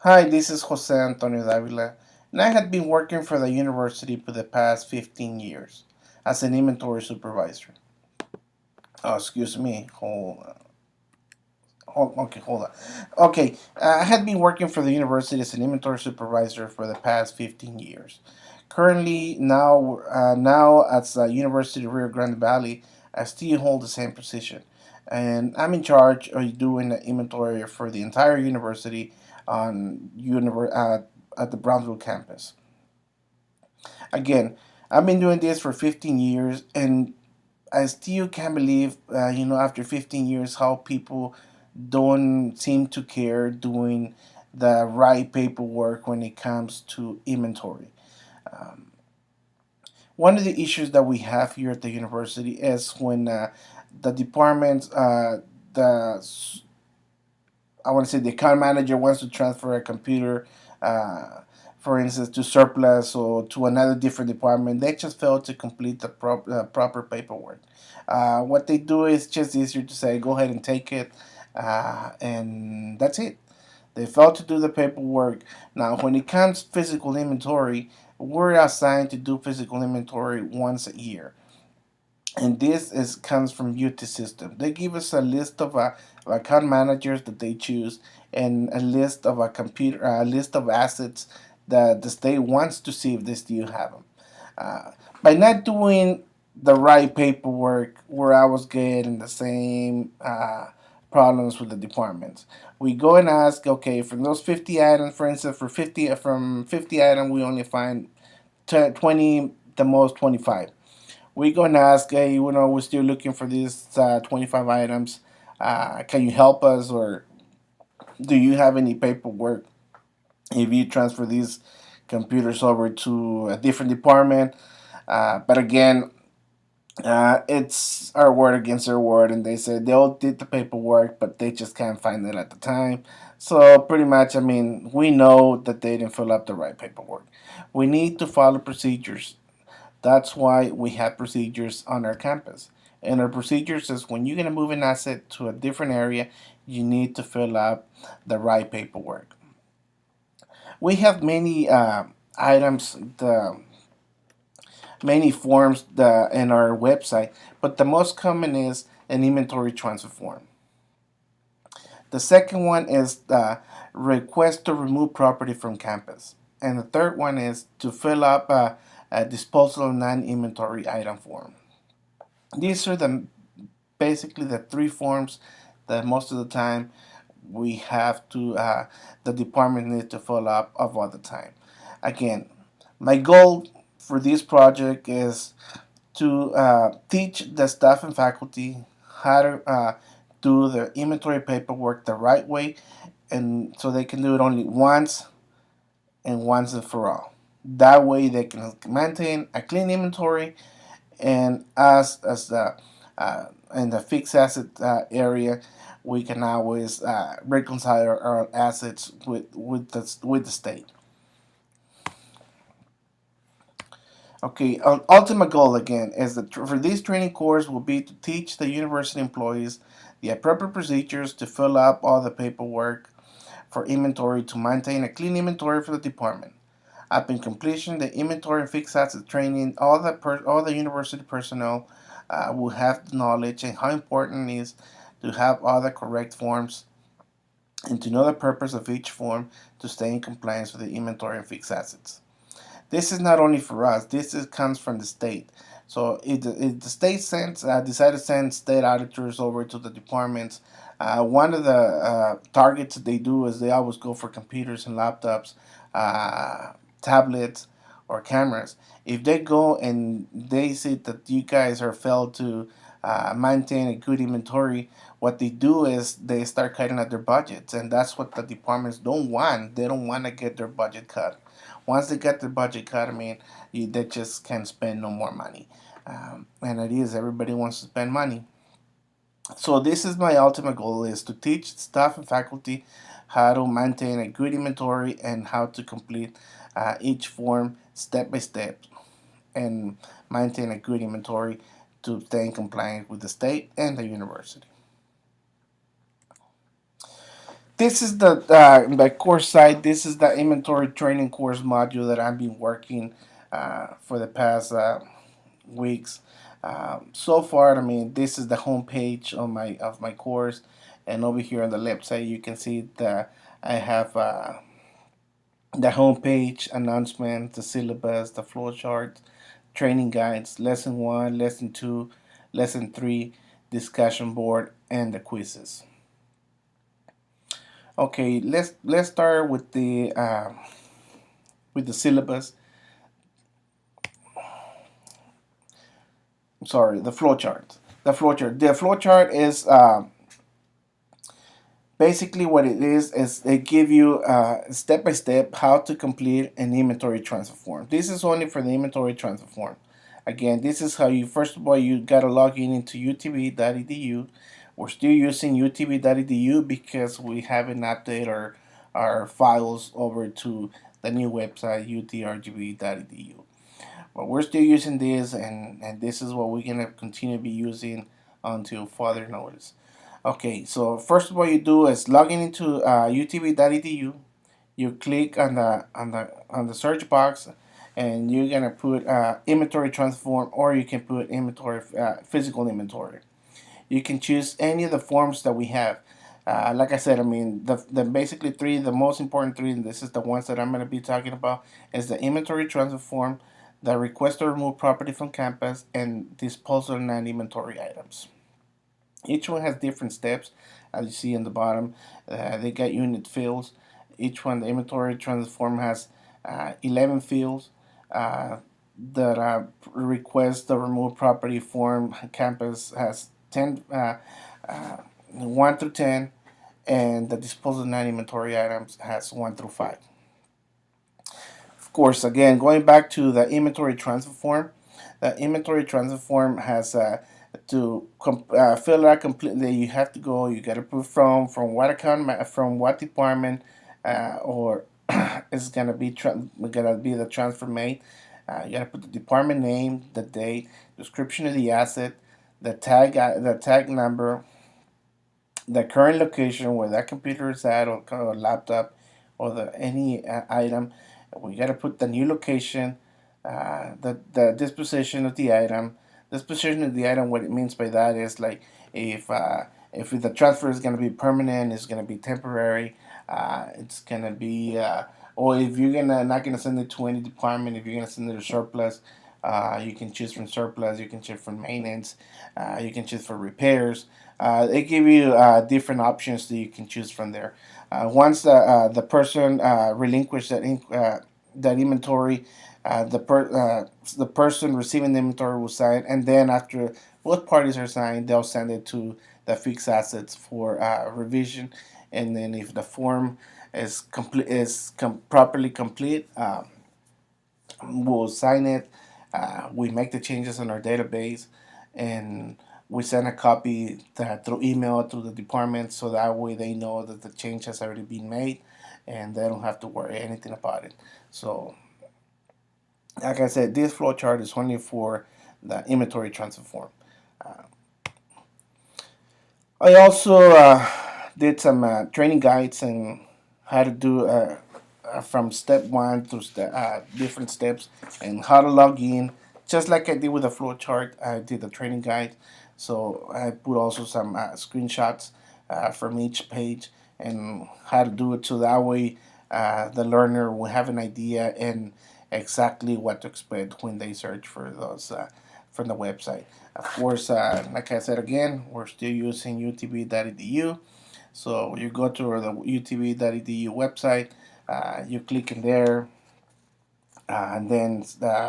Hi, this is Jose Antonio Davila, and I had been working for the university for the past 15 years as an inventory supervisor. Oh, excuse me. Hold on. Okay, I had been working for the university as an inventory supervisor for the past 15 years. Currently, now at the University of Rio Grande Valley, I still hold the same position, and I'm in charge of doing the inventory for the entire university at the Brownsville campus. Again, I've been doing this for 15 years, and I still can't believe, after 15 years, how people don't seem to care doing the right paperwork when it comes to inventory. Um, One of the issues that we have here at the university is when the department, the I want to say the account manager wants to transfer a computer, uh, for instance, to surplus or to another different department. They just fail to complete the proper paperwork. What they do is just easier to say, go ahead and take it, and that's it. They fail to do the paperwork. Now, when it comes to physical inventory, we're assigned to do physical inventory once a year, and this is comes from UT system. They give us a list of account managers that they choose, and a list of a list of assets that the state wants to see if they still have them. By not doing the right paperwork, where I was getting the same problems with the departments. We go and ask, okay, from those 50 items, for instance, from 50 items, we only find 20, the most 25. We go and ask, hey, we're still looking for these 25 items. Can you help us, or do you have any paperwork if you transfer these computers over to a different department? But again, it's our word against their word, and they said they all did the paperwork, but they just can't find it at the time. So pretty much, I mean, we know that they didn't fill up the right paperwork. We need to follow procedures. That's why we have procedures on our campus. And our procedures is when you're gonna move an asset to a different area, you need to fill out the right paperwork. We have many items, many forms in our website, but the most common is an inventory transfer form. The second one is the request to remove property from campus, and the third one is to fill up a disposal of non-inventory item form. These are the basically the three forms that most of the time we have to the department needs to fill up of all the time. Again, my goal for this project is to teach the staff and faculty how to do the inventory paperwork the right way, and so they can do it only once and once and for all. That way, they can maintain a clean inventory, and us as the in the fixed asset area, we can always reconcile our assets with the state. Okay, ultimate goal again is that for this training course will be to teach the university employees the appropriate procedures to fill up all the paperwork for inventory to maintain a clean inventory for the department. Upon completion, the inventory and fixed asset training, all the university personnel will have the knowledge and how important it is to have all the correct forms and to know the purpose of each form to stay in compliance with the inventory and fixed assets. This is not only for us. Comes from the state. So if the state decided to send state auditors over to the departments, one of the targets that they do is they always go for computers and laptops, tablets, or cameras. If they go and they see that you guys are failed to maintain a good inventory, what they do is they start cutting at their budgets, and that's what the departments don't want. They don't want to get their budget cut. Once they get their budget cut, I mean, they just can't spend no more money. And it is everybody wants to spend money. So this is my ultimate goal: is to teach staff and faculty how to maintain a good inventory and how to complete each form step by step, and maintain a good inventory to stay in compliance with the state and the university. This is the course site. This is the inventory training course module that I've been working for the past weeks. So far, I mean, this is the homepage of my course, and over here on the left side, you can see that I have the homepage, announcement, the syllabus, the flowchart, training guides, lesson one, lesson two, lesson three, discussion board, and the quizzes. Okay, let's start with the syllabus. Sorry, the flowchart. The flowchart is basically what it is they give you step by step how to complete an inventory transfer form. This is only for the inventory transfer form. Again, this is how you, first of all, you gotta log in into utb.edu. We're still using utb.edu because we haven't updated our files over to the new website utrgb.edu. But we're still using this, and this is what we're gonna continue to be using until further notice. Okay, so first of all you do is logging into utb.edu. You click on the search box, and you're gonna put inventory transform, or you can put inventory physical inventory. You can choose any of the forms that we have. Like I said, I mean the basically three, the most important three, and this is the ones that I'm gonna be talking about, is the inventory transfer form, the request to remove property from campus, and disposal of non-inventory items. Each one has different steps, as you see in the bottom. They got unit fields. Each one, the inventory transform has 11 fields. The request to remove property form campus has 10, 1 through 10, and the disposal of non-inventory items has 1 through 5. Of course, again, going back to the inventory transfer form, the inventory transfer form has fill it out completely. You have to go. You got to put from what account, from what department, or it's gonna be the transfer made. You got to put the department name, the date, description of the asset, the tag number, the current location where that computer is at, or laptop, or any item. We got to put the new location, the disposition of the item. Disposition of the item, what it means by that is like if the transfer is going to be permanent, it's going to be temporary, it's going to be, or if you're gonna not going to send it to any department, if you're going to send it to surplus, you can choose from surplus, you can choose from maintenance, you can choose for repairs. They give you different options that you can choose from there. Once the person relinquishes that inventory, the person receiving the inventory will sign, and then after both parties are signed, they'll send it to the fixed assets for revision. And then if the form is properly complete, we'll sign it. We make the changes on our database, and we send a copy through email to the department, so that way they know that the change has already been made, and they don't have to worry anything about it. So, like I said, this flowchart is only for the inventory transfer form. Uh, I also did some training guides and how to do from step one to different steps, and how to log in. Just like I did with the flowchart, I did the training guide. So I put also some screenshots from each page, and how to do it, so that way the learner will have an idea and exactly what to expect when they search for those from the website. Of course, like I said again, we're still using utb.edu. So you go to the utb.edu website, you click in there, and then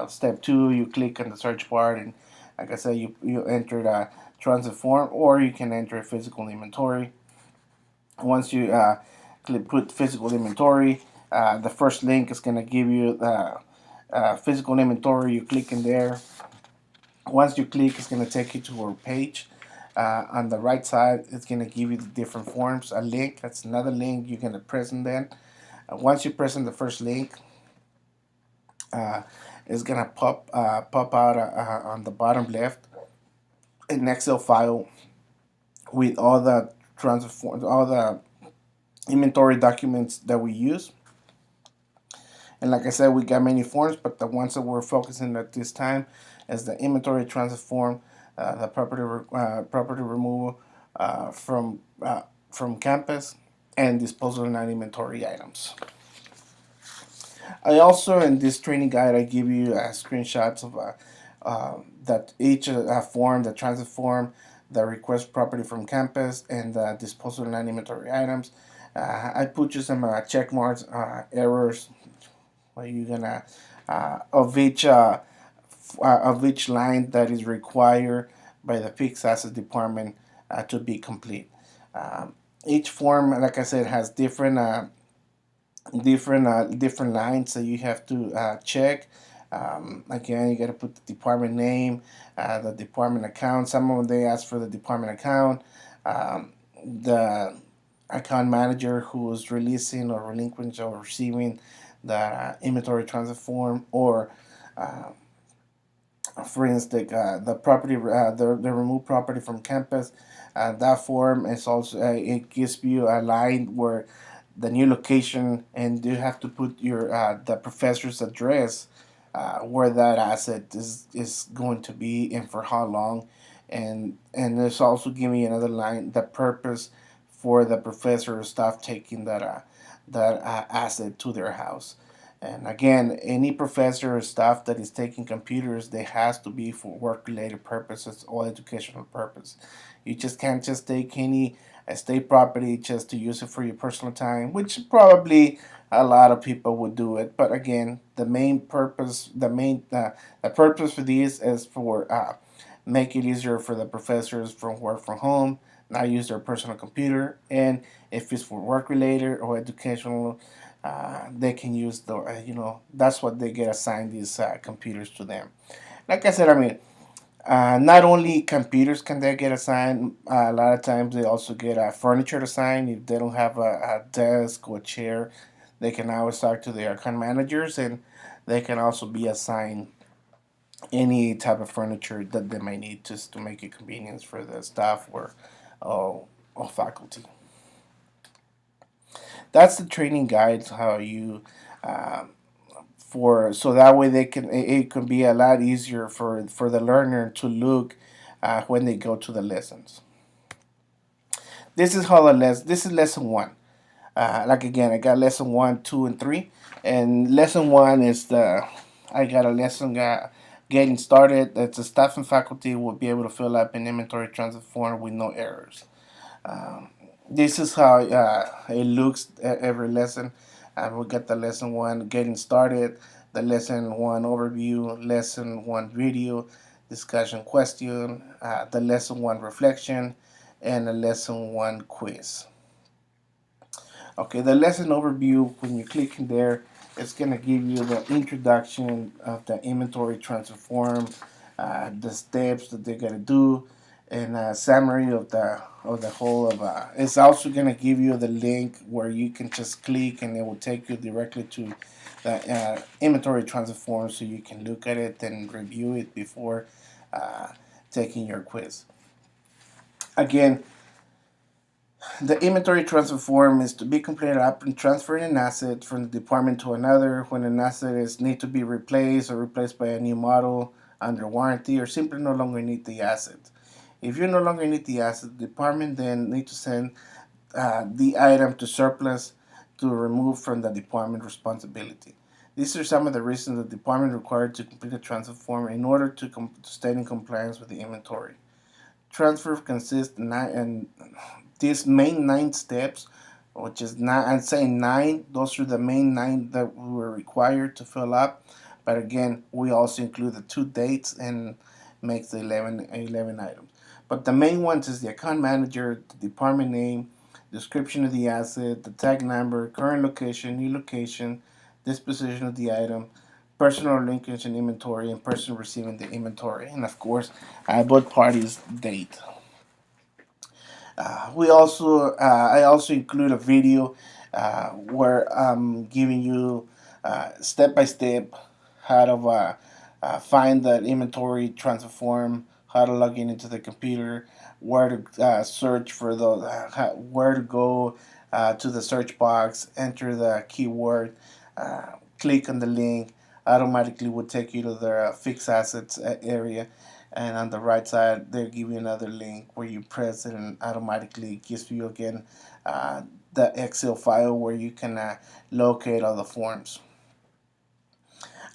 step two, you click on the search bar, and like I said, you enter the transit form, or you can enter physical inventory. Once you put physical inventory, the first link is going to give you the physical inventory. You click in there. Once you click, it's going to take you to our page. On the right side, it's going to give you the different forms. A link, that's another link you're going to press in then. Once you press in the first link, it's going to pop out on the bottom left an Excel file with all the transfer forms, all the inventory documents that we use. And like I said, we got many forms, but the ones that we're focusing at this time is the inventory transfer form, the property removal uh, from uh, from campus, and disposal of non-inventory items. I also, in this training guide, I give you screenshots of that each form, the transit form, the request property from campus, and the disposal of non-inventory items. I put you some check marks, errors, where you're gonna of each line that is required by the fixed asset department to be complete. Each form, like I said, has different lines that you have to check. Again, you got to put the department name, the department account. Some of them they ask for the department account, the account manager who is releasing or relinquishing or receiving the inventory transfer form, or for instance, the property, the removed property from campus. That form is also it gives you a line where the new location, and you have to put your the professor's address where that asset is going to be and for how long, and it's also giving you another line, the purpose for the professor or staff taking that asset to their house. And again, any professor or staff that is taking computers, they has to be for work related purposes or educational purpose. You just can't just take any estate property just to use it for your personal time, which probably a lot of people would do it. But again, the purpose for these is for make it easier for the professors from work from home, not use their personal computer, and if it's for work related or educational, they can use the that's what they get assigned, these computers to them. Like I said, I mean, not only computers can they get assigned. A lot of times they also get furniture assigned. If they don't have a desk or chair, they can always talk to their account managers, and they can also be assigned any type of furniture that they might need just to make it convenience for the staff uh, or faculty. That's the training guides how you uh, for so that way it can be a lot easier for the learner to look when they go to the lessons. This is lesson one. Like again, I got lesson one, two, and three, and lesson one is the I got a lesson getting started that the staff and faculty will be able to fill up an inventory transfer form with no errors. Um, this is how it looks at every lesson. We got the lesson one getting started, the lesson one overview, lesson one video, discussion question, the lesson one reflection, and the lesson one quiz. Okay, the lesson overview, when you click in there, it's going to give you the introduction of the inventory transfer form, the steps that they're going to do, and a summary of the whole of. It's also going to give you the link where you can just click and it will take you directly to the inventory transfer form, so you can look at it and review it before uh, taking your quiz. Again, the inventory transfer form is to be completed upon transferring an asset from the department to another when an asset is need to be replaced or replaced by a new model under warranty, or simply no longer need the asset. If you no longer need the asset, the department then need to send the item to surplus to remove from the department responsibility. These are some of the reasons the department required to complete a transfer form in order to stay in compliance with the inventory. Transfer consists and these main nine steps, which is nine. I'm saying nine. Those are the main nine that we were required to fill up. But again, we also include the two dates and makes the 11 items. But the main ones is the account manager, the department name, description of the asset, the tag number, current location, new location, disposition of the item, personal linkage and inventory, and person receiving the inventory, and of course, both parties' date. I also include a video where I'm giving you step by step how to find that inventory transfer form, how to log in into the computer, where to search for where to go, to the search box, enter the keyword, click on the link, automatically will take you to the fixed assets area. And on the right side, they'll give you another link where you press it and automatically gives you again uh, the Excel file where you can locate all the forms.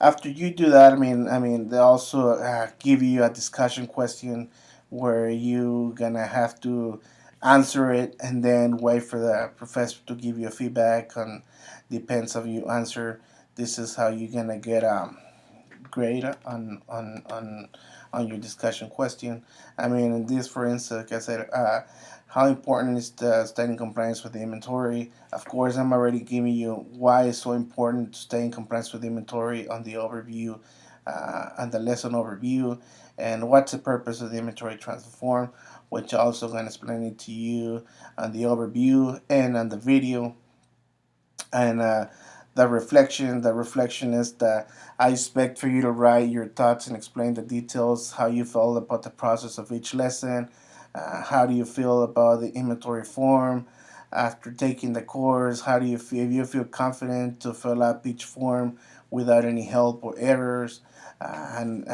After you do that, they also give you a discussion question where you gonna have to answer it and then wait for the professor to give you a feedback on depends of you answer. This is how you're gonna get grade on your discussion question. In this, for instance, like I said, how important is the staying in compliance with the inventory? Of course, I'm already giving you why it's so important to stay in compliance with the inventory on the overview, on the lesson overview, and what's the purpose of the inventory transfer form, which I'm also going to explain it to you on the overview and on the video. And the reflection is that I expect for you to write your thoughts and explain the details, how you felt about the process of each lesson, how do you feel about the inventory form after taking the course, how do you feel, if you feel confident to fill out each form without any help or errors, and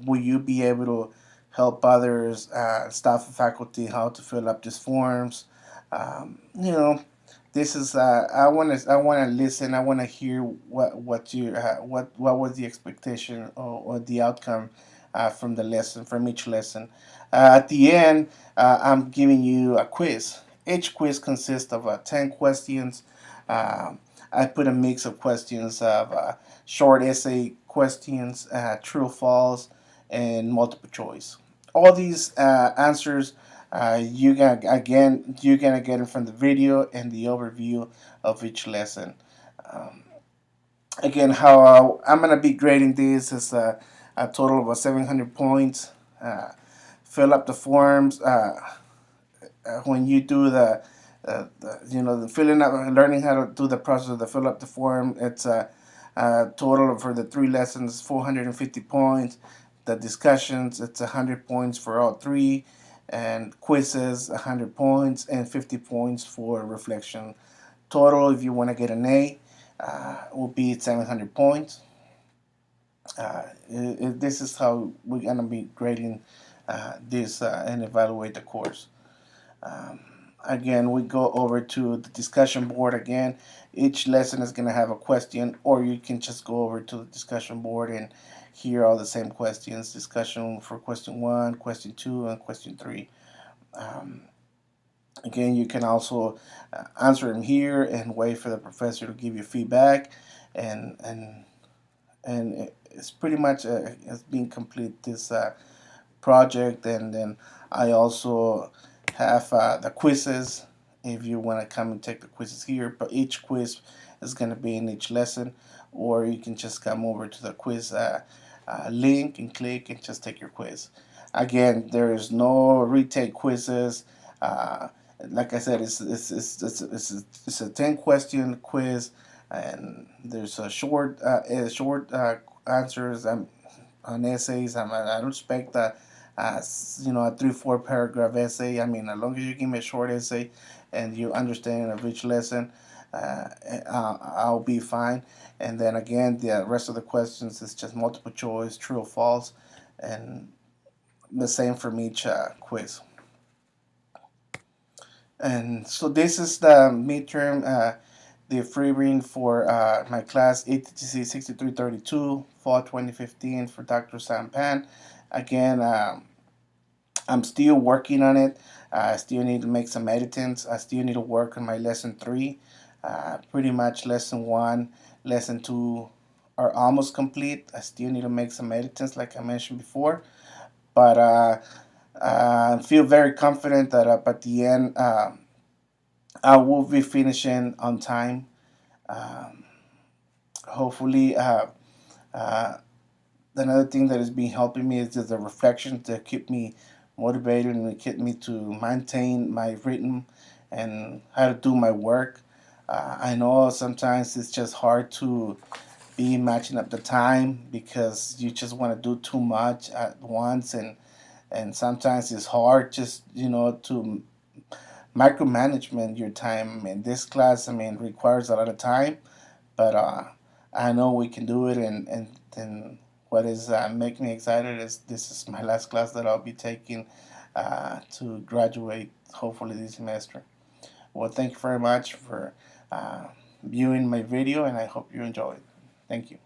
will you be able to help others, staff and faculty, how to fill up these forms. You know, this is I want to listen. I want to hear what was the expectation or the outcome from the lesson, from each lesson. At the end, I'm giving you a quiz. Each quiz consists of 10 questions. I put a mix of questions of short essay questions, true, false, and multiple choice. All these answers you're gonna get it from the video and the overview of each lesson. Um, Again, how I'm gonna be grading this is a total of 700 points. Fill up the forms. When you do the filling up, learning how to do the process of the fill up the form, it's a total for the three lessons 450 points. The discussions, it's 100 points for all three, and quizzes 100 points and 50 points for reflection. Total, if you want to get an A, will be 700 points. This is how we're gonna be grading this and evaluate the course. Um, Again, we go over to the discussion board again. Each lesson is going to have a question, or you can just go over to the discussion board and hear all the same questions. Discussion for question one, question two, and question three. Um, Again, you can also answer them here and wait for the professor to give you feedback, and and and it's pretty much it's being complete this project. And then I also have the quizzes if you want to come and take the quizzes here. But each quiz is going to be in each lesson, or you can just come over to the quiz link and click and just take your quiz. Again, there is no retake quizzes. Uh, like I said, it's a 10 question quiz, and there's a short answers on essays. I don't expect that a 3-4 paragraph essay. As long as you give me a short essay and you understand of each lesson, I'll be fine. And then again, the rest of the questions is just multiple choice, true or false, and the same from each quiz. And so this is the midterm, the free reading for my class EDTC 6332 fall 2015 for Dr. Sam Pan. Again, I'm still working on it. I still need to make some editings. I still need to work on my lesson three. Pretty much lesson one, lesson two are almost complete. I still need to make some editings, like I mentioned before. But I feel very confident that up at the end, I will be finishing on time. Um, Hopefully, uh, another thing that has been helping me is just the reflection to keep me motivated and keep me to maintain my rhythm and how to do my work. I know sometimes it's just hard to be matching up the time because you just want to do too much at once, and sometimes it's hard just to micromanagement your time. I mean, this class, I mean, requires a lot of time, but I know we can do it. And what is making me excited is this is my last class that I'll be taking to graduate, hopefully this semester. Well, thank you very much for uh, viewing my video, and I hope you enjoyed. Thank you.